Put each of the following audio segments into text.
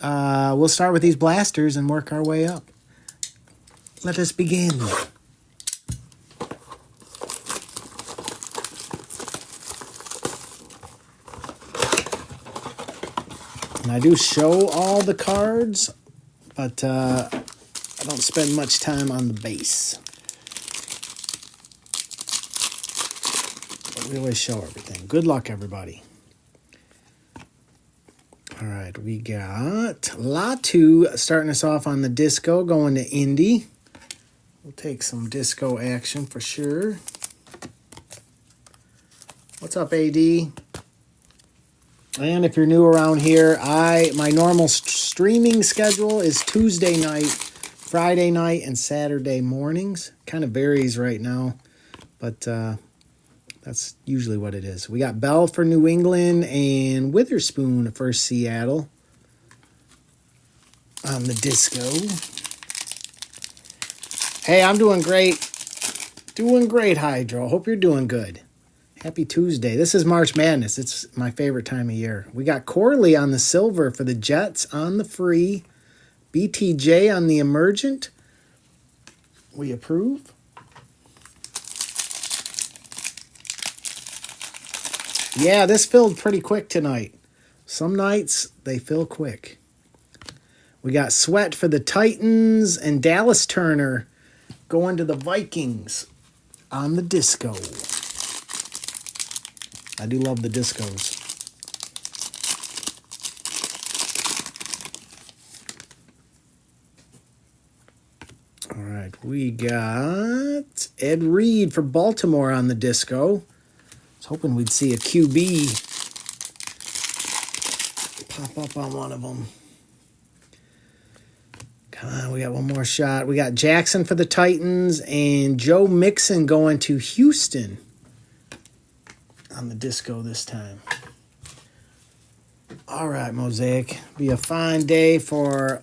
We'll start with these blasters and work our way up. Let us begin. And I do show all the cards, but I don't spend much time on the base. But we always show everything. Good luck, everybody. All right, we got Latu starting us off on the disco, going to Indy. We'll take some disco action for sure. What's up, AD? And if you're new around here, my normal streaming schedule is Tuesday night, Friday night, and Saturday mornings. Kind of varies right now, but that's usually what it is. We got Bell for New England and Witherspoon for Seattle on the disco. Hey, I'm doing great. Doing great, Hydro. Hope you're doing good. Happy Tuesday. This is March Madness. It's my favorite time of year. We got Corley on the silver for the Jets on the free. BTJ on the emergent. We approve. Yeah, this filled pretty quick tonight. Some nights they fill quick. We got Sweat for the Titans and Dallas Turner going to the Vikings on the disco. I do love the discos. All right, we got Ed Reed for Baltimore on the disco. I was hoping we'd see a QB pop up on one of them. Come on, we got one more shot. We got Jackson for the Titans and Joe Mixon going to Houston on the disco this time. All right, Mosaic. Be a fine day for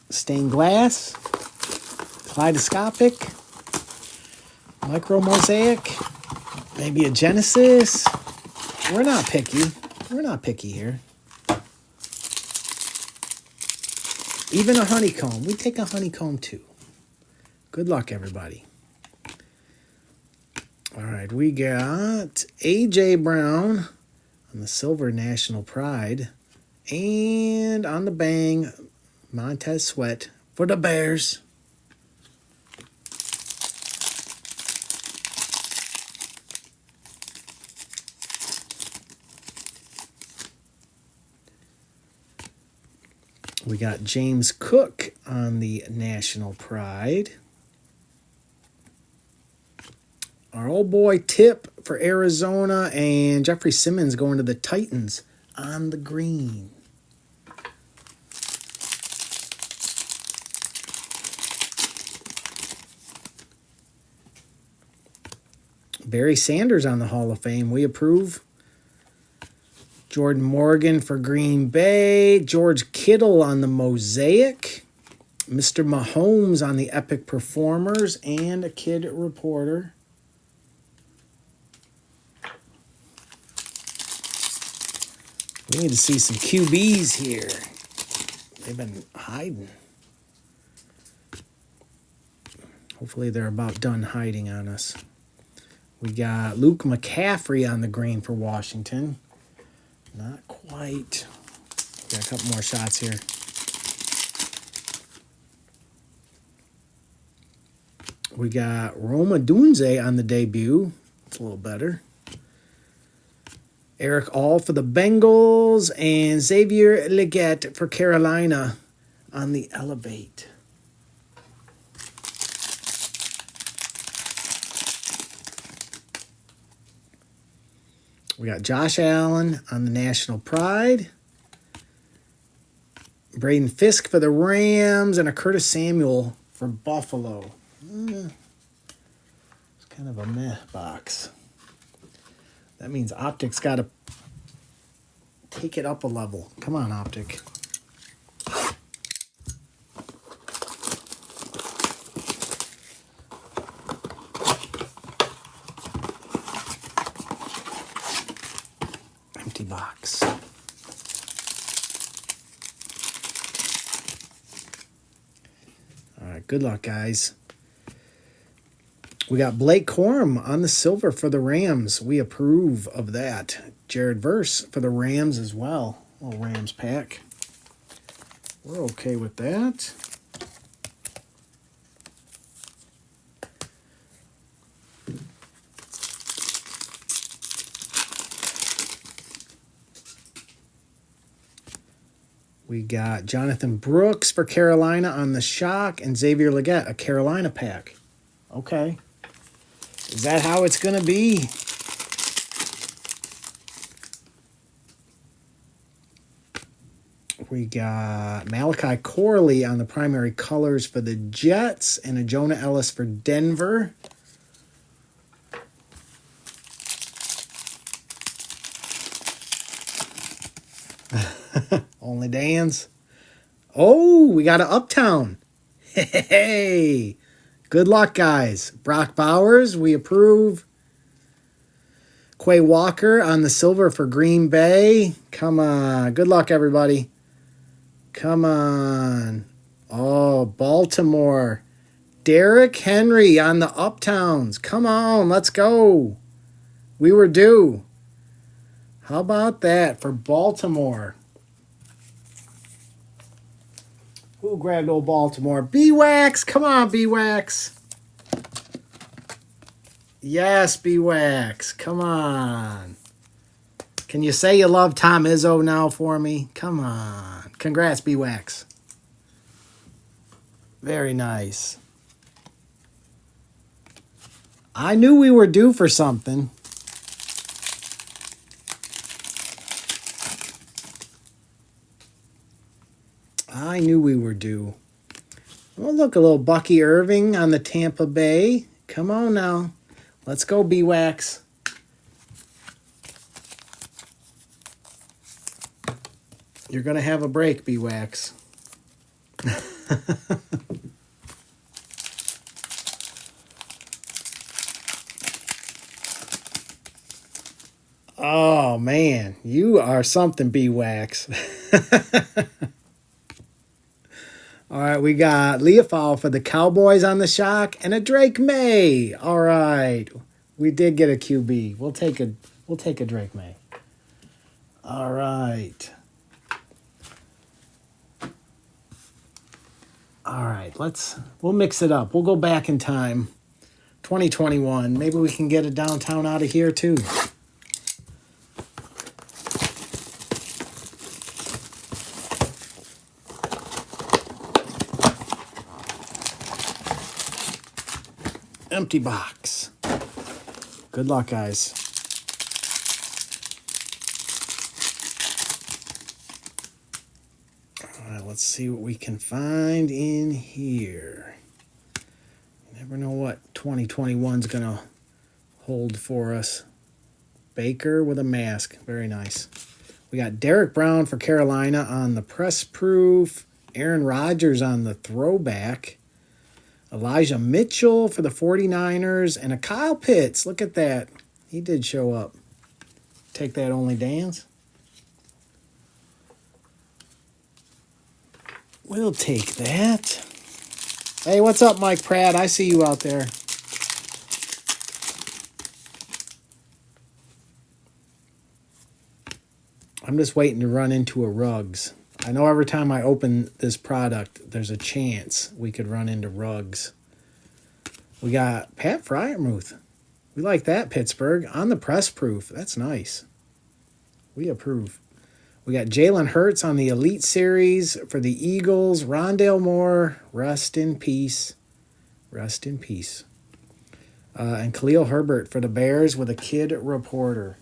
stained glass, kaleidoscopic, micro mosaic, maybe a Genesis. We're not picky. We're not picky here. Even a honeycomb. We take a honeycomb too. Good luck, everybody. All right, we got A.J. Brown on the silver National Pride. And on the bang, Montez Sweat for the Bears. We got James Cook on the National Pride. Our old boy Tip for Arizona and Jeffrey Simmons going to the Titans on the green. Barry Sanders on the Hall of Fame. We approve. Jordan Morgan for Green Bay. George Kittle on the Mosaic. Mr. Mahomes on the Epic Performers. And a Kid Reporter. We need to see some QBs here. They've been hiding. Hopefully they're about done hiding on us. We got Luke McCaffrey on the green for Washington. Not quite. Got a couple more shots here. We got Roma Dunze on the debut. It's a little better. Eric All for the Bengals and Xavier Legette for Carolina on the Elevate. We got Josh Allen on the National Pride. Braden Fisk for the Rams and a Curtis Samuel for Buffalo. It's kind of a meh box. That means Optic's got to take it up a level. Come on, Optic. Empty box. right, good luck, guys. We got Blake Corum on the silver for the Rams. We approve of that. Jared Verse for the Rams as well. Little Rams pack. We're okay with that. We got Jonathan Brooks for Carolina on the shock and Xavier Legette, a Carolina pack. Okay. Is that how it's going to be? We got Malachi Corley on the primary colors for the Jets and a Jonah Ellis for Denver. Only Dan's. Oh, we got an Uptown. Hey, good luck, guys. Brock Bowers, we approve. Quay Walker on the silver for Green Bay. Come on. Good luck, everybody. Come on. Oh, Baltimore. Derrick Henry on the Uptowns. Come on, let's go. We were due. How about that for Baltimore? Who grabbed old Baltimore? B-Wax. Come on, B-Wax. Yes, B-Wax. Come on. Can you say you love Tom Izzo now for me? Come on. Congrats, B-Wax. Very nice. I knew we were due for something. I knew we were due. Oh, look, a little Bucky Irving on the Tampa Bay. Come on now. Let's go, B-Wax. You're going to have a break, B-Wax. Oh, man. You are something, B-Wax. All right, we got Leofold for the Cowboys on the shock and a Drake May. All right. We did get a QB. We'll take a Drake May. All right. All right, we'll mix it up. We'll go back in time. 2021. Maybe we can get a downtown out of here too. Empty box. Good luck, guys. All right, let's see what we can find in here. You never know what 2021's going to hold for us. Baker with a mask. Very nice. We got Derrick Brown for Carolina on the press proof. Aaron Rodgers on the throwback. Elijah Mitchell for the 49ers. And a Kyle Pitts. Look at that. He did show up. Take that, only Dan's. We'll take that. Hey, what's up, Mike Pratt? I see you out there. I'm just waiting to run into a Ruggs. I know every time I open this product, there's a chance we could run into Ruggs. We got Pat Freiermuth. We like that, Pittsburgh. On the press proof. That's nice. We approve. We got Jalen Hurts on the Elite Series for the Eagles. Rondale Moore, rest in peace. Rest in peace. And Khalil Herbert for the Bears with a kid reporter.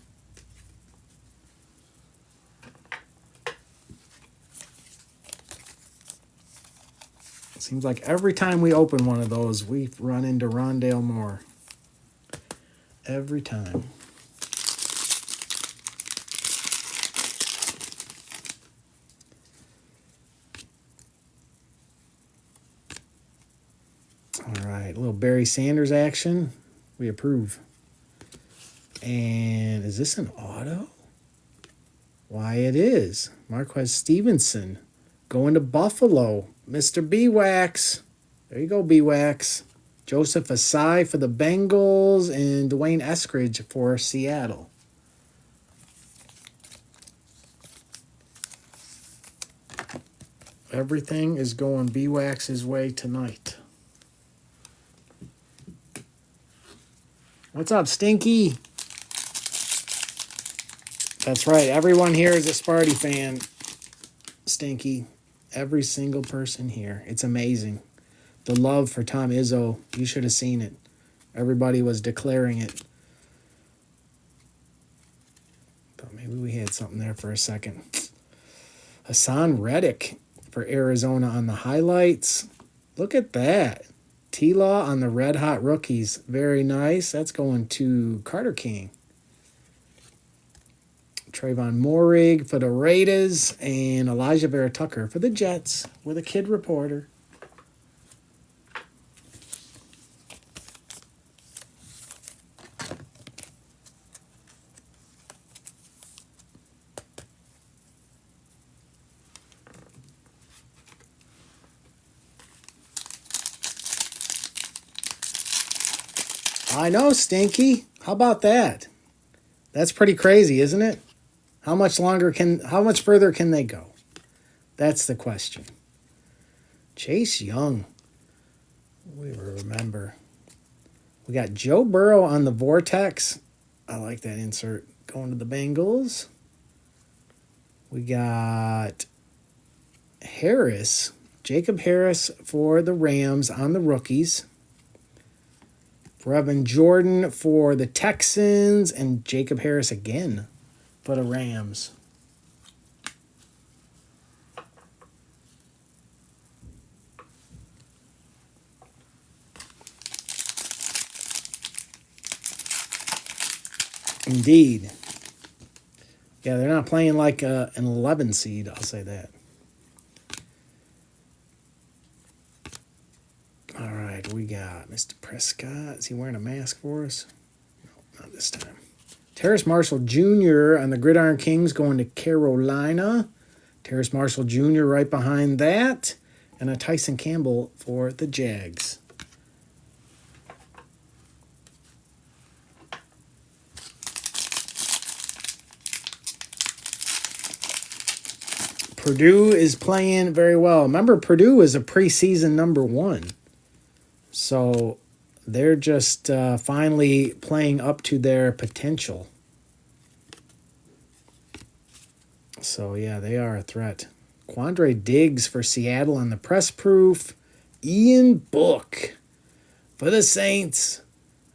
Seems like every time we open one of those, we run into Rondale Moore. Every time. All right, a little Barry Sanders action. We approve. And is this an auto? Why, it is. Marquez Stevenson going to Buffalo. Mr. B-Wax. There you go, B-Wax. Joseph Asai for the Bengals and Dwayne Eskridge for Seattle. Everything is going B-Wax's way tonight. What's up, Stinky? That's right. Everyone here is a Sparty fan, Stinky. Every single person here. It's amazing. The love for Tom Izzo. You should have seen it. Everybody was declaring it. Thought maybe we had something there for a second. Hassan Reddick for Arizona on the highlights. Look at that. T-Law on the Red Hot Rookies. Very nice. That's going to Carter King. Trayvon Morig for the Raiders and Elijah Vera Tucker for the Jets with a kid reporter. I know, Stinky. How about that? That's pretty crazy, isn't it? How much further can they go? That's the question. Chase Young. We remember. We got Joe Burrow on the Vortex. I like that insert. Going to the Bengals. We got Harris. Jacob Harris for the Rams on the rookies. Brevin Jordan for the Texans, and Jacob Harris again for the Rams. Indeed. Yeah, they're not playing like an 11 seed, I'll say that. All right, we got Mr. Prescott. Is he wearing a mask for us? No, not this time. Terrace Marshall Jr. on the Gridiron Kings going to Carolina. Terrace Marshall Jr. right behind that. And a Tyson Campbell for the Jags. Purdue is playing very well. Remember, Purdue is a preseason number 1. So they're just finally playing up to their potential. So, yeah, they are a threat. Quandre Diggs for Seattle on the press proof. Ian Book for the Saints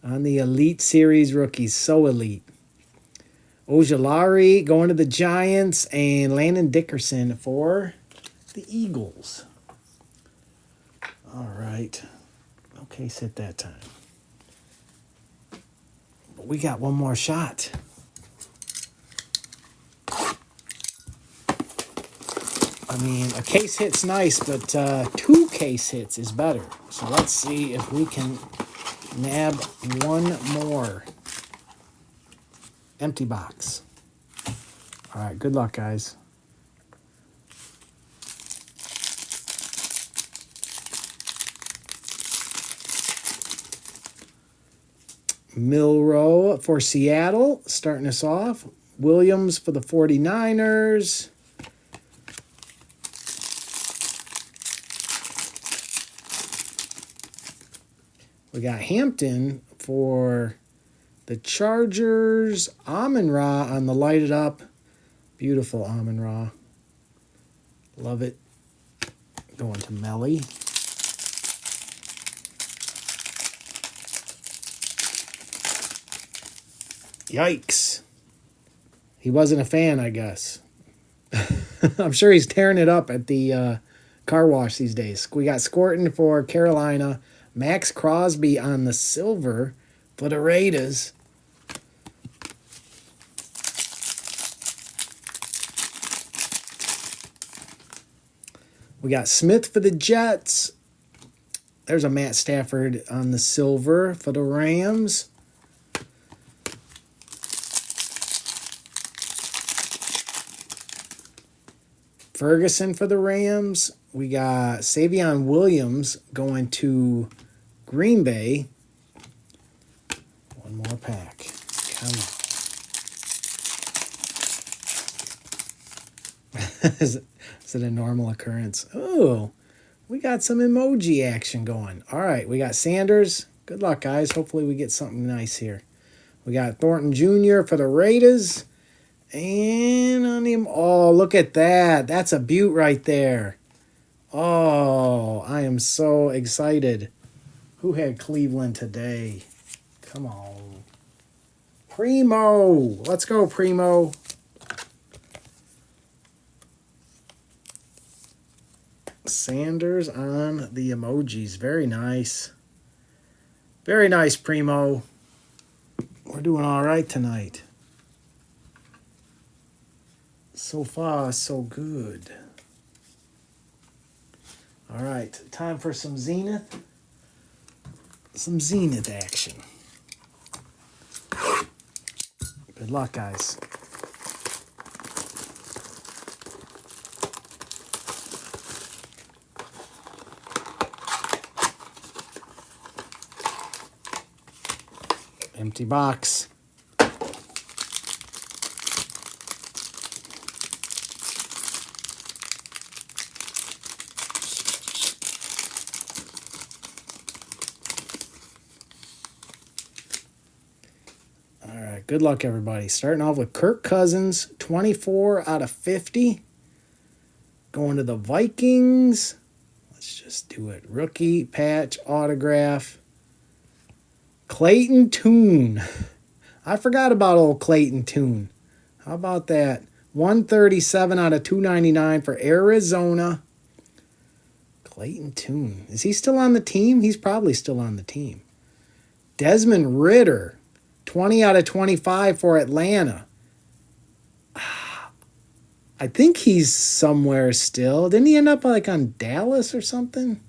on the Elite Series rookies. So elite. Ojulari going to the Giants and Landon Dickerson for the Eagles. All right. Okay, sit that time. But we got one more shot. I mean, a case hit's nice, but 2 case hits is better. So let's see if we can nab one more. Empty box. All right, good luck, guys. Milroe for Seattle, starting us off. Williams for the 49ers. We got Hampton for the Chargers. Amon-Ra on the lighted up. Beautiful Amon-Ra. Love it. Going to Melly. Yikes. He wasn't a fan, I guess. I'm sure he's tearing it up at the car wash these days. We got Scorton for Carolina. Max Crosby on the silver for the Raiders. We got Smith for the Jets. There's a Matt Stafford on the silver for the Rams. Ferguson for the Rams. We got Savion Williams going to Green Bay. One more pack. Come on. Is it a normal occurrence? Oh, we got some emoji action going. All right, we got Sanders. Good luck, guys. Hopefully we get something nice here. We got Thornton Jr. for the Raiders. And on him, oh, look at that. That's a beaut right there. Oh, I am so excited. Who had Cleveland today? Come on. Primo. Let's go, Primo. Sanders on the emojis. Very nice. Very nice, Primo. We're doing all right tonight. So far, so good. All right, time for some Zenith. Some Zenith action. Good luck, guys. Empty box. All right, good luck, everybody. Starting off with Kirk Cousins, 24 out of 50. Going to the Vikings. Let's just do it. Rookie, patch, autograph. Clayton Tune. I forgot about old Clayton Tune. How about that? 137 out of 299 for Arizona. Clayton Tune. Is he still on the team? He's probably still on the team. Desmond Ridder. 20 out of 25 for Atlanta. I think he's somewhere still. Didn't he end up like on Dallas or something?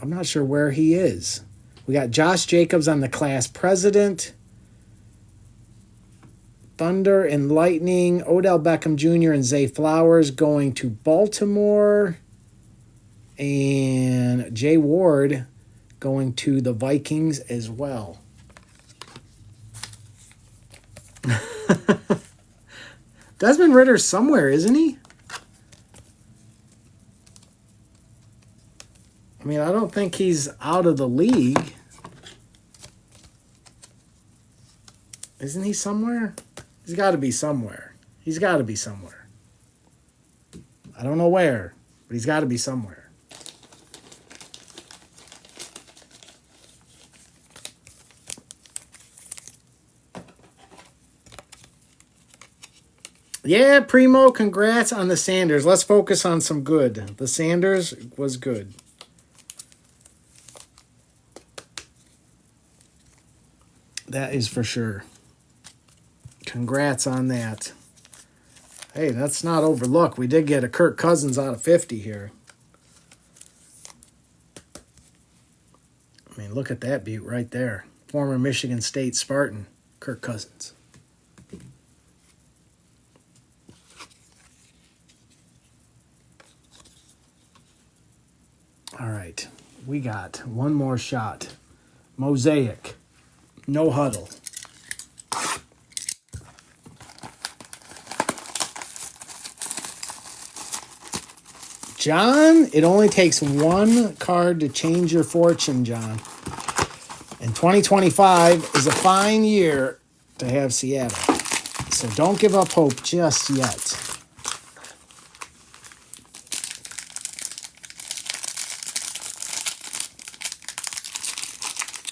I'm not sure where he is. We got Josh Jacobs on the class president. Thunder and Lightning. Odell Beckham Jr. and Zay Flowers going to Baltimore. And Jay Ward going to the Vikings as well. Desmond Ridder's somewhere, isn't he? I mean, I don't think he's out of the league. Isn't he somewhere? He's got to be somewhere. He's got to be somewhere. I don't know where, but he's got to be somewhere. Yeah, Primo, congrats on the Sanders. Let's focus on some good. The Sanders was good. That is for sure. Congrats on that. Hey, that's not overlooked. We did get a Kirk Cousins out of 50 here. I mean, look at that beaut right there. Former Michigan State Spartan, Kirk Cousins. All right, we got one more shot. Mosaic. No huddle. John, it only takes one card to change your fortune, John. And 2025 is a fine year to have Seattle. So don't give up hope just yet.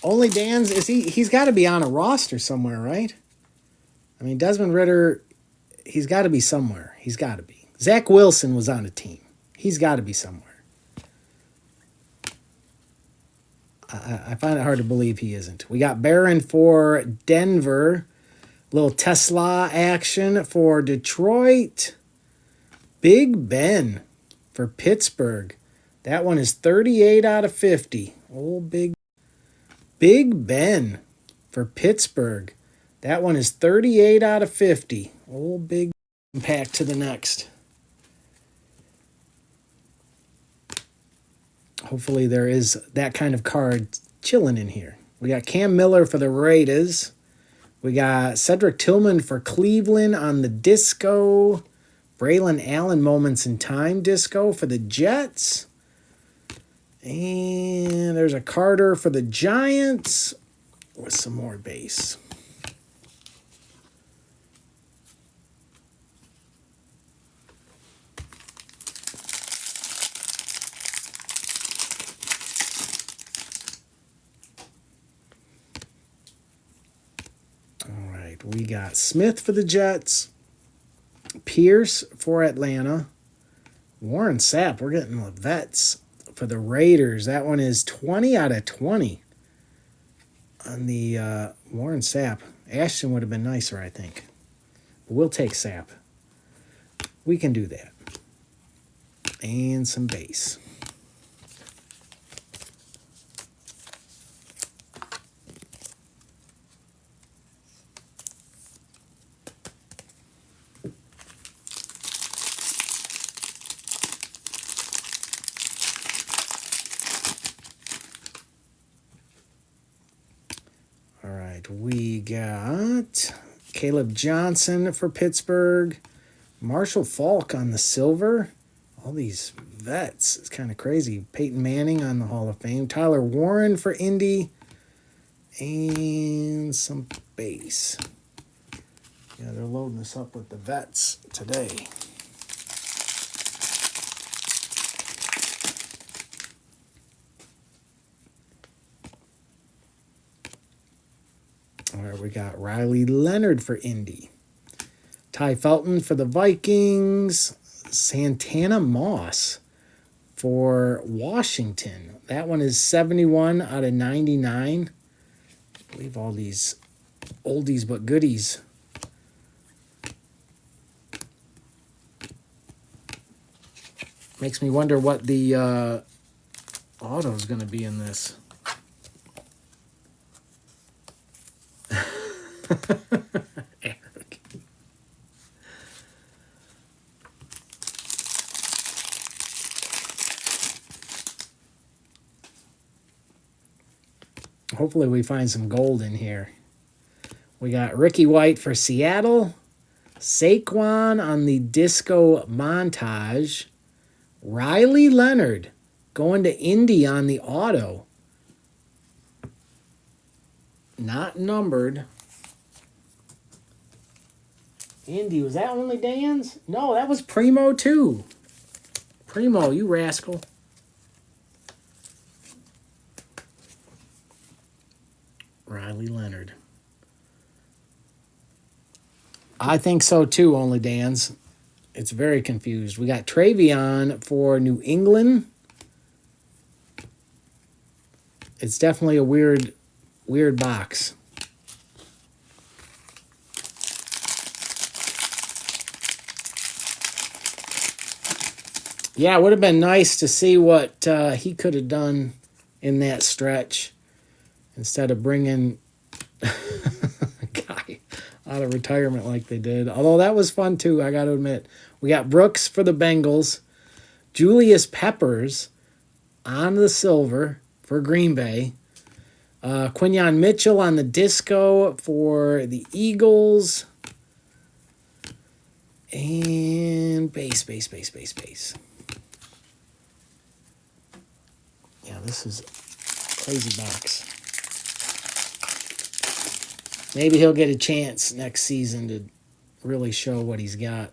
Only Dan's, he's got to be on a roster somewhere, right? I mean, Desmond Ridder, he's got to be somewhere. He's got to be. Zach Wilson was on a team. He's got to be somewhere. I find it hard to believe he isn't. We got Barron for Denver. Little Tesla action for Detroit. Big Ben for Pittsburgh. That one is 38 out of 50. Old Big Ben for Pittsburgh. That one is 38 out of 50. Old Big pack to the next. Hopefully there is that kind of card chilling in here. We got Cam Miller for the Raiders. We got Cedric Tillman for Cleveland on the disco. Braylon Allen Moments in Time disco for the Jets. And there's a Carter for the Giants with some more base. All right, we got Smith for the Jets. Pierce for Atlanta. Warren Sapp, we're getting the vets for the Raiders. That one is 20 out of 20 on the Warren Sapp. Ashton would have been nicer, I think. But we'll take Sapp. We can do that. And some base. All right, we got Caleb Johnson for Pittsburgh. Marshall Faulk on the silver. All these vets. It's kind of crazy. Peyton Manning on the Hall of Fame. Tyler Warren for Indy. And some base. Yeah, they're loading us up with the vets today. All right, we got Riley Leonard for Indy. Ty Felton for the Vikings. Santana Moss for Washington. That one is 71 out of 99. I believe all these oldies but goodies. Makes me wonder what the auto is going to be in this. Eric. Hopefully we find some gold in here. We got Ricky White for Seattle. Saquon on the disco montage. Riley Leonard going to Indy on the auto. Not numbered. Indy, was that only Dan's? No, that was Primo too. Primo, you rascal. Riley Leonard. I think so too, only Dan's. It's very confused. We got Travion for New England. It's definitely a weird box. Yeah, it would have been nice to see what he could have done in that stretch instead of bringing a guy out of retirement like they did. Although that was fun too, I got to admit. We got Brooks for the Bengals. Julius Peppers on the silver for Green Bay. Quinyon Mitchell on the disco for the Eagles. And base. Yeah, this is a crazy box. Maybe he'll get a chance next season to really show what he's got.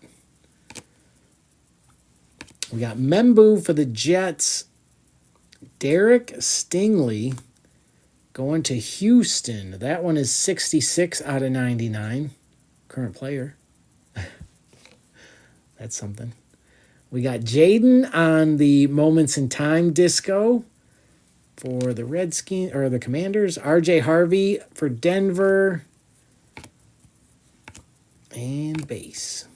We got Membu for the Jets. Derrick Stingley going to Houston. That one is 66 out of 99. Current player. That's something. We got Jaden on the Moments in Time disco for the Redskins or the Commanders. RJ Harvey for Denver. And base.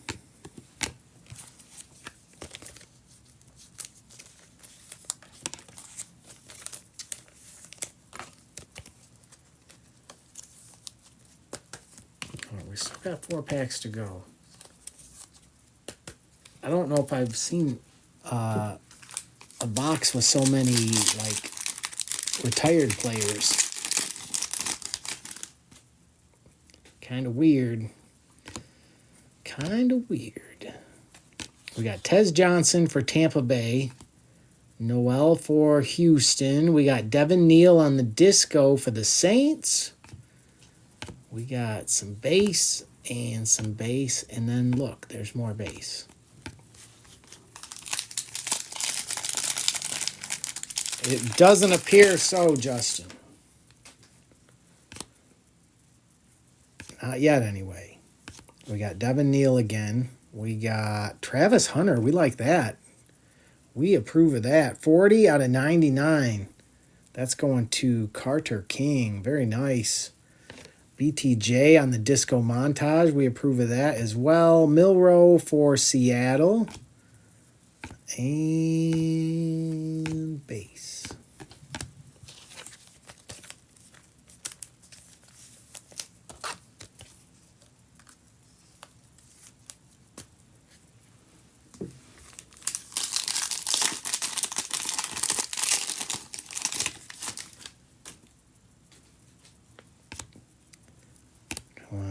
We still got 4 packs to go. I don't know if I've seen a box with so many like retired players. Kind of weird. Kind of weird. We got Tez Johnson for Tampa Bay. Noel for Houston. We got Devin Neal on the disco for the Saints. We got some base and some base. And then look, there's more base. It doesn't appear so, Justin. Not yet, anyway. We got Devin Neal again. We got Travis Hunter. We like that. We approve of that. 40 out of 99. That's going to Carter King. Very nice. BTJ on the disco montage. We approve of that as well. Milrow for Seattle. And base.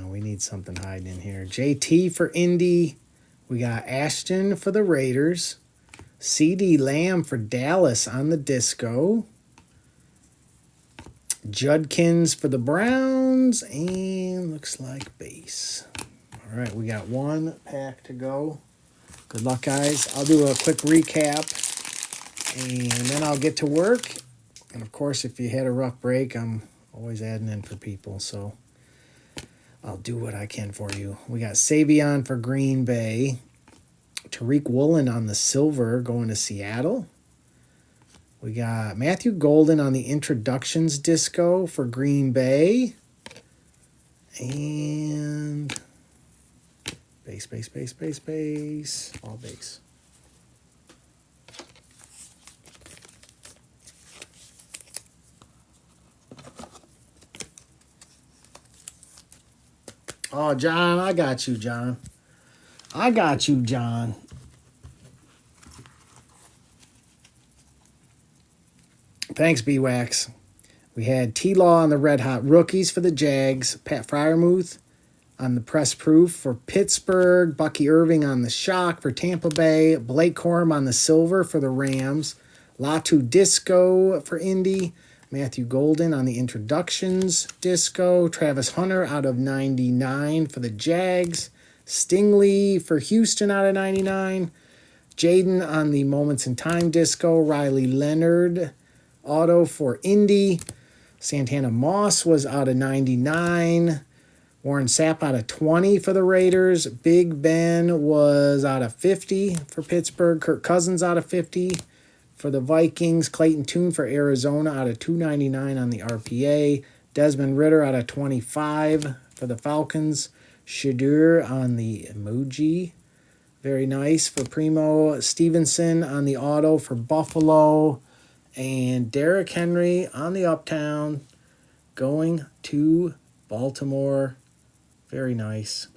We need something hiding in here. JT for Indy. We got Ashton for the Raiders. CD Lamb for Dallas on the disco. Judkins for the Browns. And looks like base. All right, we got one pack to go. Good luck, guys. I'll do a quick recap. And then I'll get to work. And, of course, if you had a rough break, I'm always adding in for people. So I'll do what I can for you. We got Savion for Green Bay. Tariq Woolen on the silver going to Seattle. We got Matthew Golden on the introductions disco for Green Bay. And base, base, base, base, base. All base. Oh, John, I got you, John. I got you, John. Thanks, B-Wax. We had T-Law on the Red Hot Rookies for the Jags. Pat Freiermuth on the Press Proof for Pittsburgh. Bucky Irving on the Shock for Tampa Bay. Blake Corum on the Silver for the Rams. Latu Disco for Indy. Matthew Golden on the Introductions Disco. Travis Hunter out of 99 for the Jags. Stingley for Houston out of 99. Jaden on the Moments in Time Disco. Riley Leonard auto for Indy. Santana Moss was out of 99. Warren Sapp out of 20 for the Raiders. Big Ben was out of 50 for Pittsburgh. Kirk Cousins out of 50 for the Vikings. Clayton Tune for Arizona out of 299 on the RPA. Desmond Ridder out of 25 for the Falcons. Shadur on the emoji. Very nice for Primo. Stevenson on the auto for Buffalo. And Derrick Henry on the Uptown going to Baltimore. Very nice.